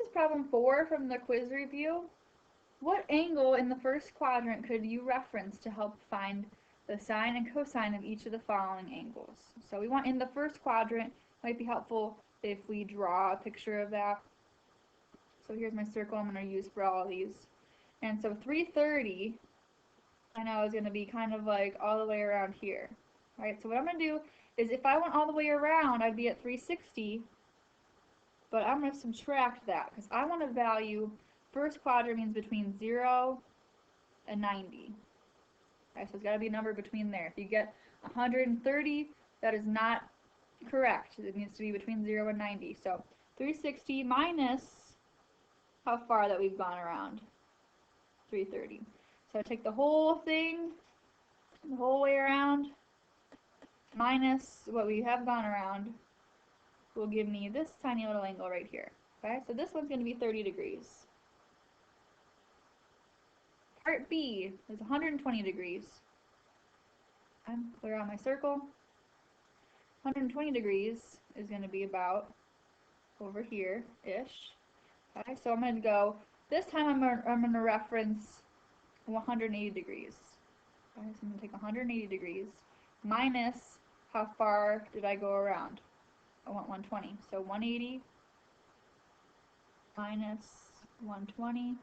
is problem 4 from the quiz review. What angle in the first quadrant could you reference to help find the sine and cosine of each of the following angles? So we want in the first quadrant, might be helpful if we draw a picture of that. So here's my circle I'm going to use for all of these. And so 330, I know is going to be kind of like all the way around here. Right? So what I'm going to do is if I went all the way around, I'd be at 360. But I'm going to subtract that because I want to value first quadrant means between 0 and 90. Okay, so it's got to be a number between there. If you get 130, that is not correct. It needs to be between 0 and 90. So 360 minus how far that we've gone around. 330. So I take the whole thing, the whole way around, minus what we have gone around, will give me this tiny little angle right here. Okay, so this one's going to be 30 degrees. Part B is 120 degrees. I'm clear out my circle. 120 degrees is going to be about over here-ish. Okay, so I'm going to go, this time I'm going to reference 180 degrees. Okay, so I'm going to take 180 degrees minus how far did I go around? I want 120. So 180 minus 120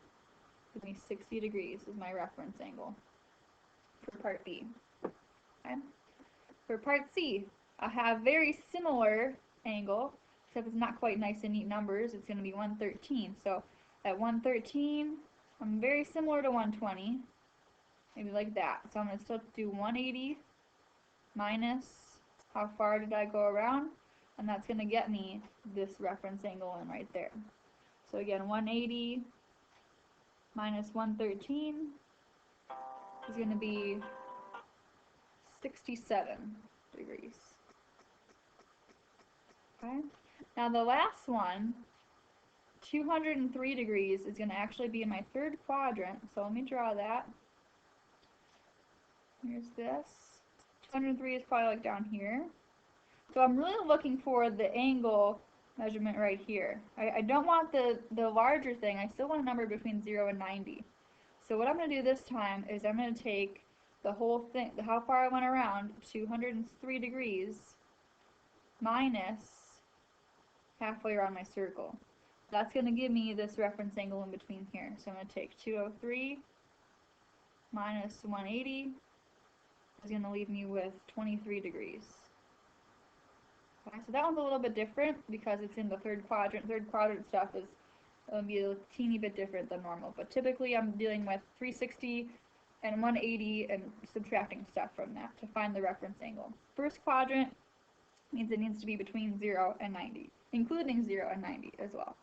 gives me 60 degrees is my reference angle for part B. Okay. For part C, I have very similar angle, except it's not quite nice and neat numbers. It's going to be 113. So at 113, I'm very similar to 120, maybe like that. So I'm going to still do 180 minus how far did I go around, and that's going to get me this reference angle in right there. So again, 180 minus 113 is going to be 67 degrees. Okay. Now the last one, 203 degrees, is going to actually be in my third quadrant. So let me draw that. Here's this. 203 is probably like down here. So I'm really looking for the angle measurement right here. I don't want the larger thing. I still want a number between 0 and 90. So what I'm going to do this time is I'm going to take the whole thing, how far I went around, 203 degrees, minus halfway around my circle. That's going to give me this reference angle in between here. So I'm going to take 203 minus 180 is going to leave me with 23 degrees. Okay, so that one's a little bit different because it's in the third quadrant. Third quadrant stuff is going to be a teeny bit different than normal. But typically I'm dealing with 360 and 180 and subtracting stuff from that to find the reference angle. First quadrant means it needs to be between 0 and 90, including 0 and 90 as well.